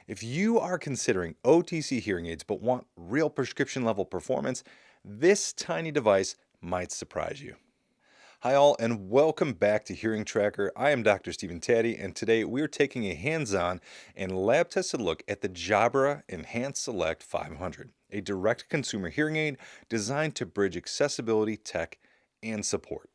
If you are considering OTC hearing aids but want real prescription level performance, this tiny device might surprise you. Hi all and welcome back to Hearing Tracker. I am Dr. Stephen Taddei and today we're taking a hands-on and lab-tested look at the Jabra Enhance Select500, a direct-to-consumer hearing aid designed to bridge accessibility, tech, and support.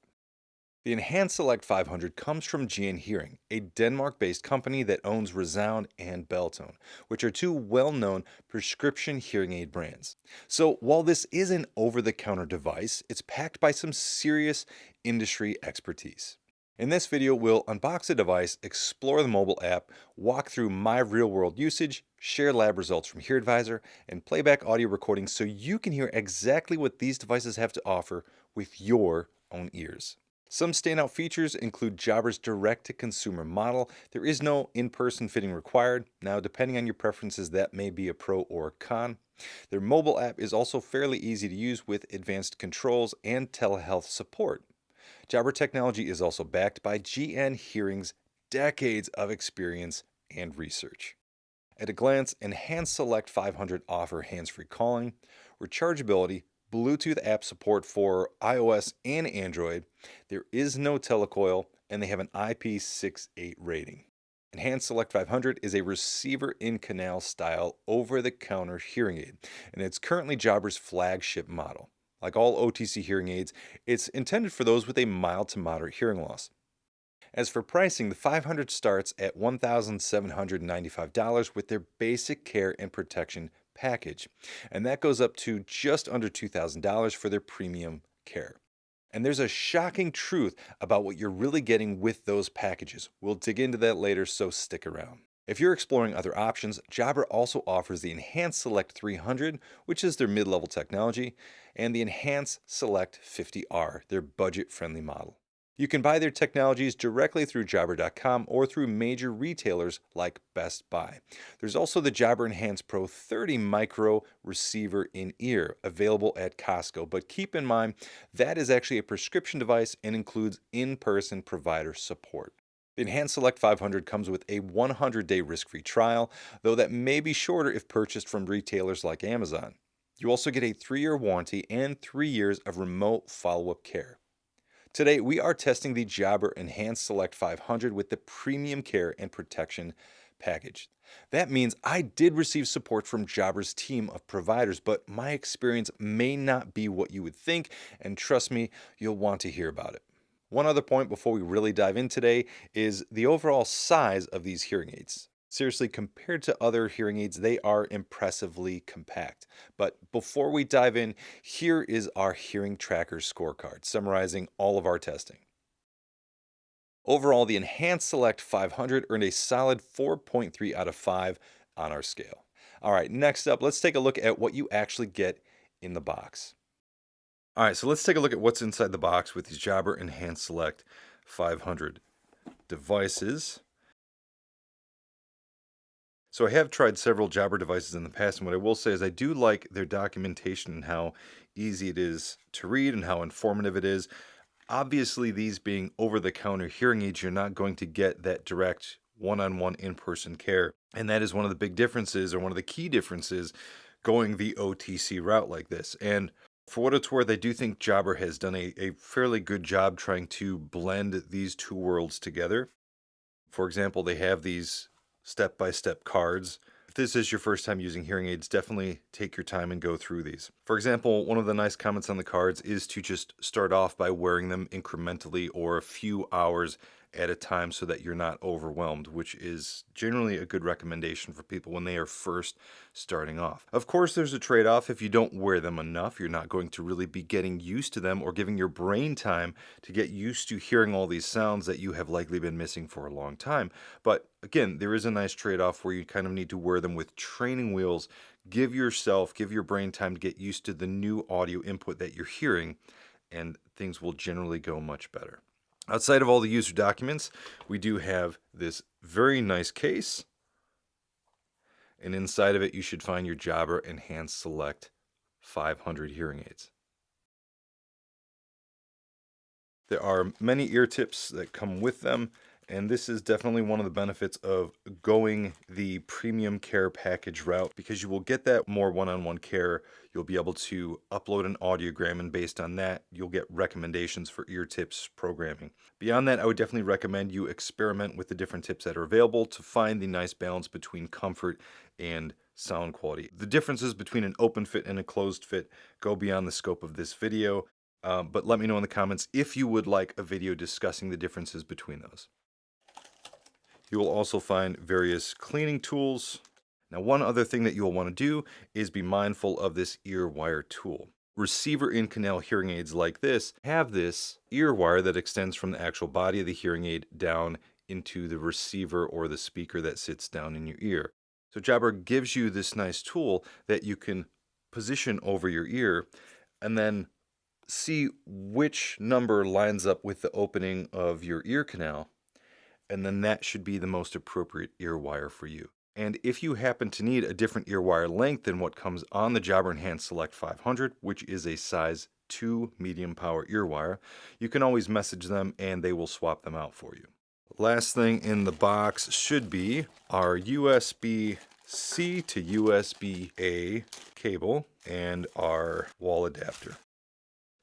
The Enhance Select500 comes from GN Hearing, a Denmark-based company that owns Resound and Beltone, which are two well-known prescription hearing aid brands. So while this is an over-the-counter device, it's packed by some serious industry expertise. In this video, we'll unbox the device, explore the mobile app, walk through my real-world usage, share lab results from HearAdvisor, and playback audio recordings so you can hear exactly what these devices have to offer with your own ears. Some standout features include Jabra's direct-to-consumer model. There is no in-person fitting required. Now, depending on your preferences, that may be a pro or a con. Their mobile app is also fairly easy to use with advanced controls and telehealth support. Jabra technology is also backed by GN Hearing's decades of experience and research. At a glance, Enhance Select500 offer hands-free calling, rechargeability, Bluetooth app support for iOS and Android. There is no telecoil, and they have an IP68 rating. Enhance Select500 is a receiver-in-canal style over-the-counter hearing aid, and it's currently Jabra's flagship model. Like all OTC hearing aids, it's intended for those with a mild to moderate hearing loss. As for pricing, the 500 starts at $1,795 with their basic care and protection package, and that goes up to just under $2,000 for their premium care. And there's a shocking truth about what you're really getting with those packages. We'll dig into that later, so stick around. If you're exploring other options, Jabra also offers the Enhance Select 300, which is their mid-level technology, and the Enhance Select 50R, their budget-friendly model. You can buy their technologies directly through Jabra.com or through major retailers like Best Buy. There's also the Jabra Enhance Pro 30 micro receiver in ear available at Costco, but keep in mind that is actually a prescription device and includes in-person provider support. The Enhance Select500 comes with a 100-day risk-free trial, though that may be shorter if purchased from retailers like Amazon. You also get a 3-year warranty and 3 years of remote follow-up care. Today, we are testing the Jabra Enhance Select500 with the Premium Care and Protection package. That means I did receive support from Jabra's team of providers, but my experience may not be what you would think, and trust me, you'll want to hear about it. One other point before we really dive in today is the overall size of these hearing aids. Seriously, compared to other hearing aids, they are impressively compact. But before we dive in, here is our Hearing Tracker scorecard, summarizing all of our testing. Overall, the Enhance Select500 earned a solid 4.3 out of 5 on our scale. All right, next up, let's take a look at what you actually get in the box. All right, so let's take a look at what's inside the box with these Jabra Enhance Select500 devices. So I have tried several Jabra devices in the past, and what I will say is I do like their documentation and how easy it is to read and how informative it is. Obviously, these being over-the-counter hearing aids, you're not going to get that direct one-on-one in-person care. And that is one of the big differences, or one of the key differences, going the OTC route like this. And for what it's worth, I do think Jabra has done a fairly good job trying to blend these two worlds together. For example, they have these step-by-step cards. If this is your first time using hearing aids, definitely take your time and go through these. For example, one of the nice comments on the cards is to just start off by wearing them incrementally or a few hours at a time so that you're not overwhelmed, which is generally a good recommendation for people when they are first starting off. Of course, there's a trade-off. If you don't wear them enough, you're not going to really be getting used to them or giving your brain time to get used to hearing all these sounds that you have likely been missing for a long time. But again, there is a nice trade-off where you kind of need to wear them with training wheels. Give your brain time to get used to the new audio input that you're hearing, and things will generally go much better. Outside of all the user documents, we do have this very nice case, and inside of it you should find your Jabra Enhance Select 500 hearing aids. There are many ear tips that come with them, And this is definitely one of the benefits of going the premium care package route, because you will get that more one-on-one care. You'll be able to upload an audiogram, and based on that, you'll get recommendations for ear tips programming. Beyond that, I would definitely recommend you experiment with the different tips that are available to find the nice balance between comfort and sound quality. The differences between an open fit and a closed fit go beyond the scope of this video, but let me know in the comments if you would like a video discussing the differences between those. You will also find various cleaning tools. Now, one other thing that you'll want to do is be mindful of this ear wire tool. Receiver in canal hearing aids like this have this ear wire that extends from the actual body of the hearing aid down into the receiver or the speaker that sits down in your ear. So Jabra gives you this nice tool that you can position over your ear and then see which number lines up with the opening of your ear canal, and then that should be the most appropriate ear wire for you. And if you happen to need a different ear wire length than what comes on the Jabra Enhance Select500, which is a size 2 medium power ear wire, you can always message them and they will swap them out for you. Last thing in the box should be our USB-C to USB-A cable and our wall adapter.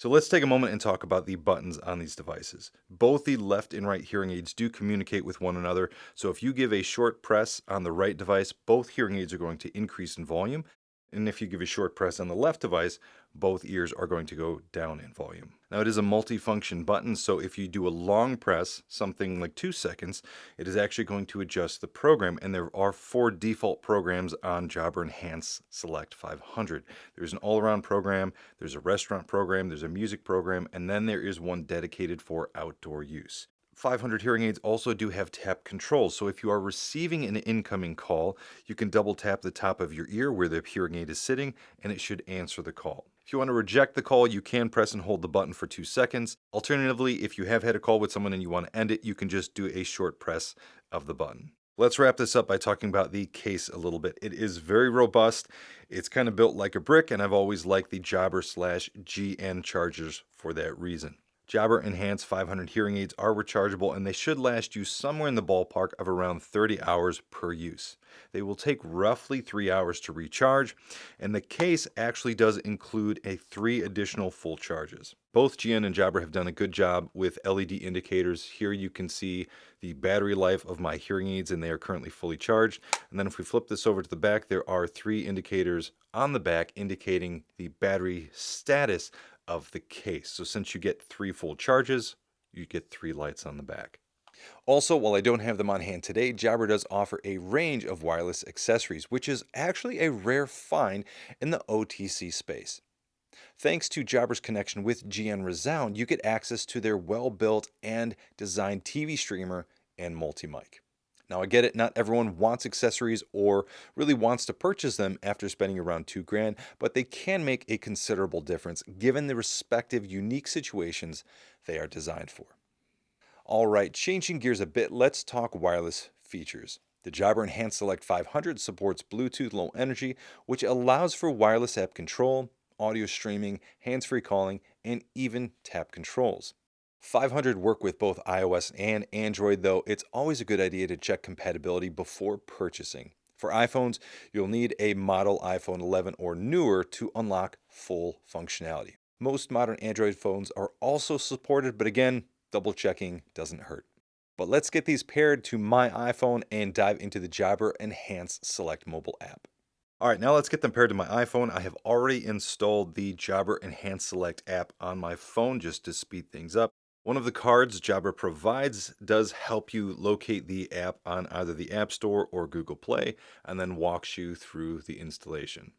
So let's take a moment and talk about the buttons on these devices. Both the left and right hearing aids do communicate with one another, so if you give a short press on the right device, both hearing aids are going to increase in volume, and if you give a short press on the left device, both ears are going to go down in volume. Now, it is a multi-function button, so if you do a long press, something like 2 seconds, it is actually going to adjust the program, and there are 4 default programs on Jabra Enhance Select500. There's an all-around program, there's a restaurant program, there's a music program, and then there is one dedicated for outdoor use. 500 hearing aids also do have tap controls, so if you are receiving an incoming call, you can double tap the top of your ear where the hearing aid is sitting, and it should answer the call. If you want to reject the call, you can press and hold the button for 2 seconds. Alternatively, if you have had a call with someone and you want to end it, you can just do a short press of the button. Let's wrap this up by talking about the case a little bit. It is very robust. It's kind of built like a brick, and I've always liked the Jabra/GN chargers for that reason. Jabra Enhance 500 hearing aids are rechargeable, and they should last you somewhere in the ballpark of around 30 hours per use. They will take roughly 3 hours to recharge, and the case actually does include 3 additional full charges. Both GN and Jabra have done a good job with LED indicators. Here you can see the battery life of my hearing aids, and they are currently fully charged. And then if we flip this over to the back, there are 3 indicators on the back indicating the battery status of the case. So since you get 3 full charges, you get 3 lights on the back. Also, while I don't have them on hand today, Jabra does offer a range of wireless accessories, which is actually a rare find in the OTC space. Thanks to Jabra's connection with GN Resound, you get access to their well-built and designed TV streamer and multi-mic. Now, I get it, not everyone wants accessories or really wants to purchase them after spending around $2,000, but they can make a considerable difference given the respective unique situations they are designed for. All right, changing gears a bit, let's talk wireless features. The Jabra Enhance Select500 supports Bluetooth Low Energy, which allows for wireless app control, audio streaming, hands-free calling, and even tap controls. 500 work with both iOS and Android, though it's always a good idea to check compatibility before purchasing. For iPhones, you'll need a model iPhone 11 or newer to unlock full functionality. Most modern Android phones are also supported, but again, double checking doesn't hurt. But let's get these paired to my iPhone and dive into the Jabra Enhance Select mobile app. All right, now let's get them paired to my iPhone. I have already installed the Jabra Enhance Select app on my phone just to speed things up. One of the cards Jabra provides does help you locate the app on either the App Store or Google Play, and then walks you through the installation.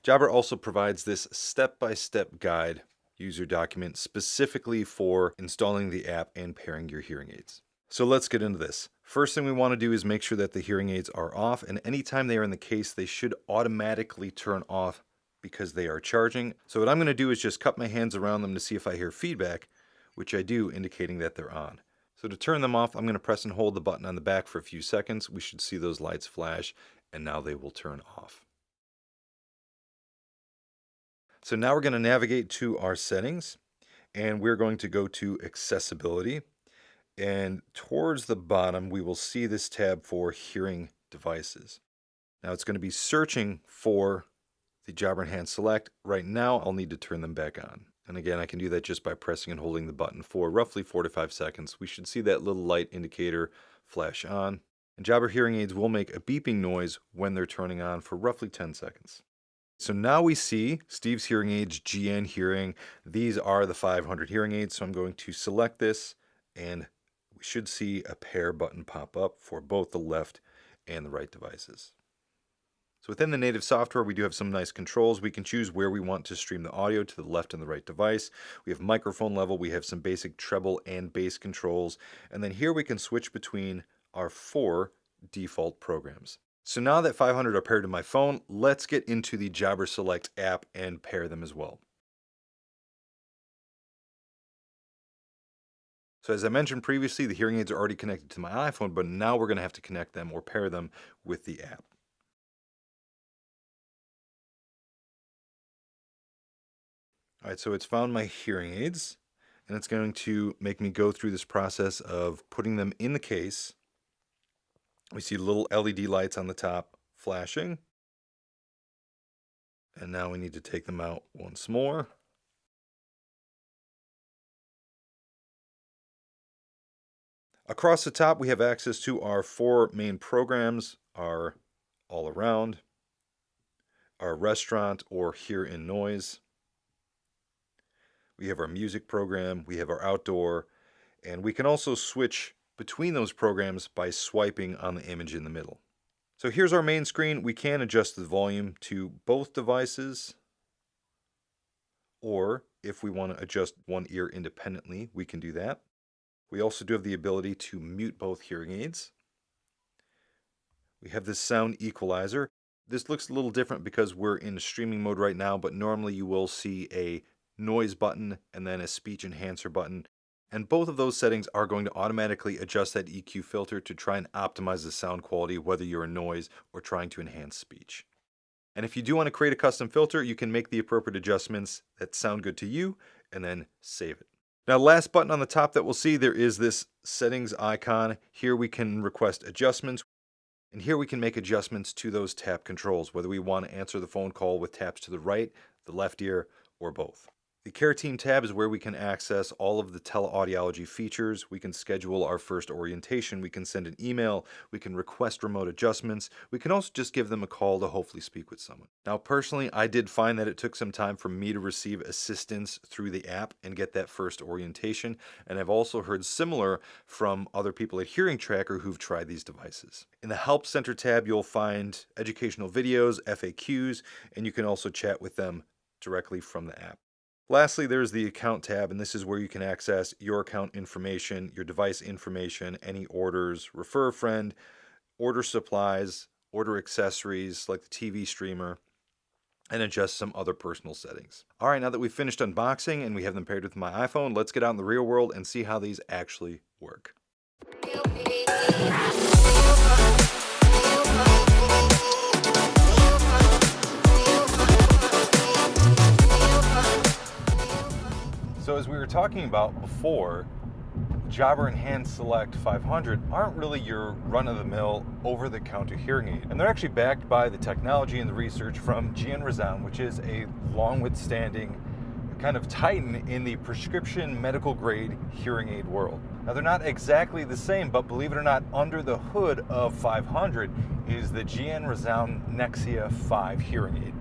Jabra also provides this step-by-step guide user document specifically for installing the app and pairing your hearing aids. So let's get into this. First thing we want to do is make sure that the hearing aids are off, and anytime they are in the case, they should automatically turn off because they are charging. So what I'm going to do is just cup my hands around them to see if I hear feedback, which I do, indicating that they're on. So to turn them off, I'm going to press and hold the button on the back for a few seconds. We should see those lights flash, and now they will turn off. So now we're going to navigate to our settings, and we're going to go to accessibility. and towards the bottom, we will see this tab for hearing devices. Now it's going to be searching for the Jabra Enhance Select. Right now, I'll need to turn them back on. And again, I can do that just by pressing and holding the button for roughly 4 to 5 seconds. We should see that little light indicator flash on. And Jabra hearing aids will make a beeping noise when they're turning on for roughly 10 seconds. So now we see Steve's Hearing Aids GN Hearing. These are the 500 hearing aids. So I'm going to select this, and we should see a pair button pop up for both the left and the right devices. So within the native software, we do have some nice controls. We can choose where we want to stream the audio to the left and the right device. We have microphone level. We have some basic treble and bass controls. And then here we can switch between our 4 default programs. So now that 500 are paired to my phone, let's get into the Jabra Select app and pair them as well. So as I mentioned previously, the hearing aids are already connected to my iPhone, but now we're going to have to connect them or pair them with the app. All right, so it's found my hearing aids, and it's going to make me go through this process of putting them in the case. We see little LED lights on the top flashing. And now we need to take them out once more. Across the top, we have access to our 4 main programs, our all around, our restaurant or hear in noise. We have our music program, we have our outdoor, and we can also switch between those programs by swiping on the image in the middle. So here's our main screen. We can adjust the volume to both devices, or if we want to adjust one ear independently, we can do that. We also do have the ability to mute both hearing aids. We have this sound equalizer. This looks a little different because we're in streaming mode right now, but normally you will see a noise button and then a speech enhancer button. And both of those settings are going to automatically adjust that EQ filter to try and optimize the sound quality, whether you're in noise or trying to enhance speech. And if you do want to create a custom filter, you can make the appropriate adjustments that sound good to you and then save it. Now, last button on the top that we'll see, there is this settings icon. Here we can request adjustments. And here we can make adjustments to those tap controls, whether we want to answer the phone call with taps to the right, the left ear, or both. The Care Team tab is where we can access all of the teleaudiology features. We can schedule our first orientation. We can send an email. We can request remote adjustments. We can also just give them a call to hopefully speak with someone. Now, personally, I did find that it took some time for me to receive assistance through the app and get that first orientation. And I've also heard similar from other people at Hearing Tracker who've tried these devices. In the Help Center tab, you'll find educational videos, FAQs, and you can also chat with them directly from the app. Lastly, there's the Account tab, and this is where you can access your account information, your device information, any orders, refer a friend, order supplies, order accessories like the TV streamer, and adjust some other personal settings. All right, now that we've finished unboxing and we have them paired with my iPhone, let's get out in the real world and see how these actually work. So as we were talking about before, Jabra Enhance Select500 aren't really your run-of-the-mill, over-the-counter hearing aid. And they're actually backed by the technology and the research from GN Resound, which is a long-withstanding kind of titan in the prescription medical-grade hearing aid world. Now, they're not exactly the same, but believe it or not, under the hood of 500 is the GN Resound Nexia 5 hearing aid.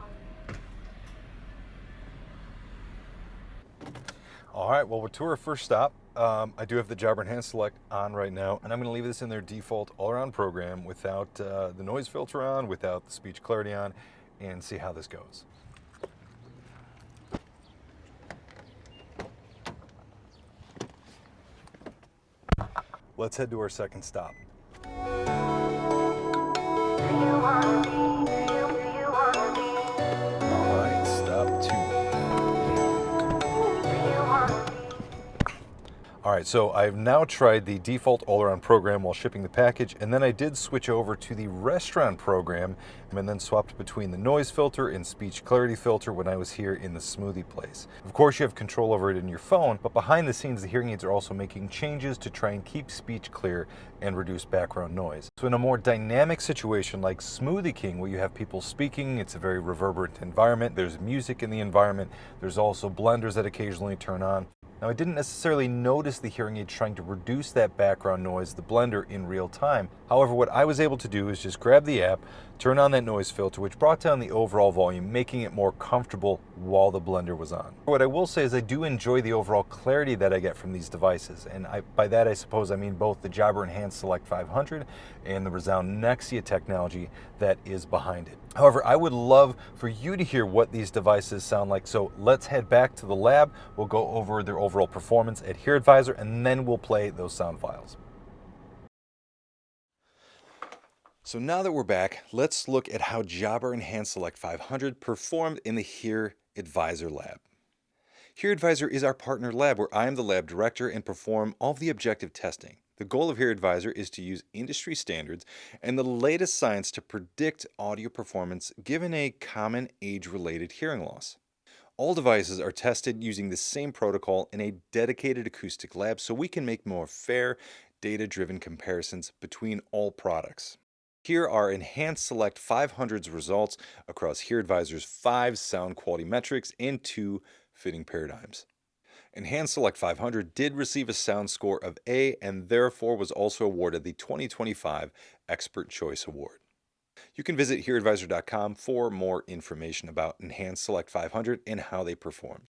All right, well, we're to our first stop. I do have the Jabra Enhance Select on right now, and I'm going to leave this in their default all-around program without the noise filter on, without the speech clarity on, and see how this goes. Let's head to our second stop. All right, stop 2. All Alright, so I've now tried the default all-around program while shipping the package, and then I did switch over to the restaurant program and then swapped between the noise filter and speech clarity filter when I was here in the smoothie place. Of course, you have control over it in your phone, but behind the scenes, the hearing aids are also making changes to try and keep speech clear and reduce background noise. So in a more dynamic situation like Smoothie King, where you have people speaking, it's a very reverberant environment, there's music in the environment, there's also blenders that occasionally turn on. Now, I didn't necessarily notice the hearing aid trying to reduce that background noise, the blender, in real time. However, what I was able to do is just grab the app, turn on that noise filter, which brought down the overall volume, making it more comfortable while the blender was on. What I will say is I do enjoy the overall clarity that I get from these devices, and by that I suppose I mean both the Jabra Enhance Select500 and the Resound Nexia technology that is behind it. However, I would love for you to hear what these devices sound like, so let's head back to the lab. We'll go over their overall performance at HearAdvisor, and then we'll play those sound files. So now that we're back, let's look at how Jabra Enhance Select500 performed in the HearAdvisor lab. HearAdvisor is our partner lab where I am the lab director and perform all of the objective testing. The goal of HearAdvisor is to use industry standards and the latest science to predict audio performance given a common age-related hearing loss. All devices are tested using the same protocol in a dedicated acoustic lab so we can make more fair, data-driven comparisons between all products. Here are Enhance Select500's results across HearAdvisor's 5 sound quality metrics and 2 fitting paradigms. Enhance Select500 did receive a sound score of A and therefore was also awarded the 2025 Expert Choice Award. You can visit HearAdvisor.com for more information about Enhance Select500 and how they perform.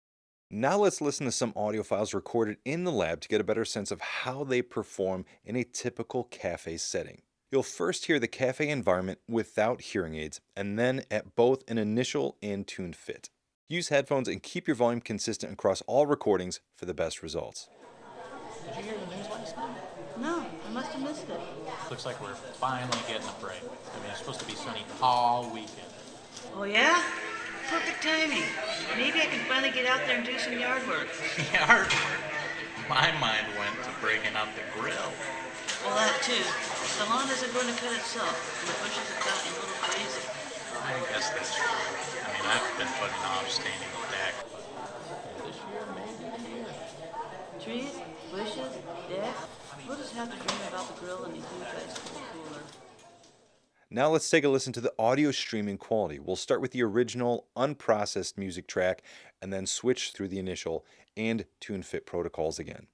Now let's listen to some audio files recorded in the lab to get a better sense of how they perform in a typical cafe setting. You'll first hear the cafe environment without hearing aids, and then at both an initial and tuned fit. Use headphones and keep your volume consistent across all recordings for the best results. Did you hear the news last night? No, I must have missed it. Looks like we're finally getting a break. I mean, it's supposed to be sunny all weekend. Oh, yeah? Perfect timing. Maybe I can finally get out there and do some yard work. Yard work. My mind went to breaking out the grill. Well, that too. The lawn isn't going to cut itself, and the bushes have gotten a little crazy. I guess that's true. I mean, I've been putting off staining the deck, but this year may be the year. Trees, bushes, deck. We'll just have to dream about the grill and the huge ice cold cooler. Now let's take a listen to the audio streaming quality. We'll start with the original unprocessed music track and then switch through the initial and tune fit protocols again.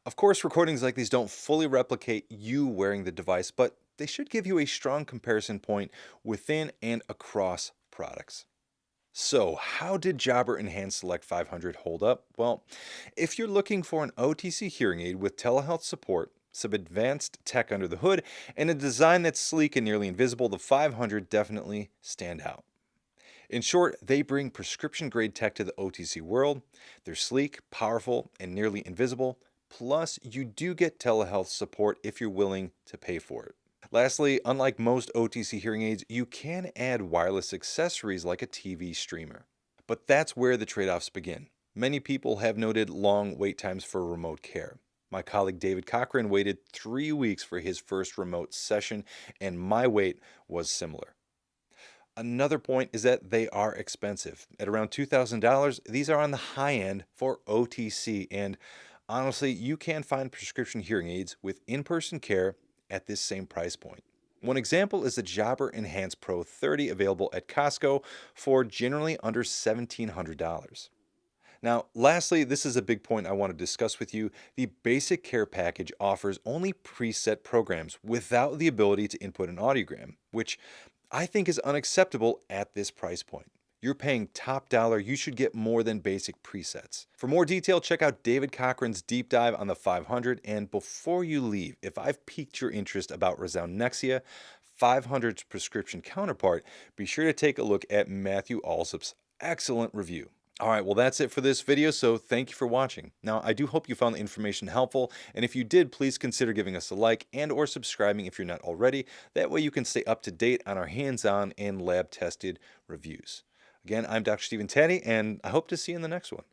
Of course, recordings like these don't fully replicate you wearing the device, but they should give you a strong comparison point within and across products. So, how did Jabra Enhance Select500 hold up? Well, if you're looking for an OTC hearing aid with telehealth support, some advanced tech under the hood, and a design that's sleek and nearly invisible, the 500 definitely stand out. In short, they bring prescription-grade tech to the OTC world. They're sleek, powerful, and nearly invisible. Plus, you do get telehealth support if you're willing to pay for it. Lastly, unlike most OTC hearing aids, you can add wireless accessories like a TV streamer. But that's where the trade-offs begin. Many people have noted long wait times for remote care. My colleague David Cochran waited 3 weeks for his first remote session, and my wait was similar. Another point is that they are expensive. At around $2,000, these are on the high end for OTC, and honestly, you can find prescription hearing aids with in-person care at this same price point. One example is the Jabra Enhance Pro 30 available at Costco for generally under $1,700. Now, lastly, this is a big point I want to discuss with you. The basic care package offers only preset programs without the ability to input an audiogram, which I think is unacceptable at this price point. You're paying top dollar. You should get more than basic presets. For more detail, check out David Cochran's deep dive on the 500. And before you leave, if I've piqued your interest about Resound Nexia, 500's prescription counterpart, be sure to take a look at Matthew Alsop's excellent review. All right, well, that's it for this video, so thank you for watching. Now, I do hope you found the information helpful, and if you did, please consider giving us a like and or subscribing if you're not already. That way you can stay up to date on our hands-on and lab-tested reviews. Again, I'm Dr. Stephen Taddei, and I hope to see you in the next one.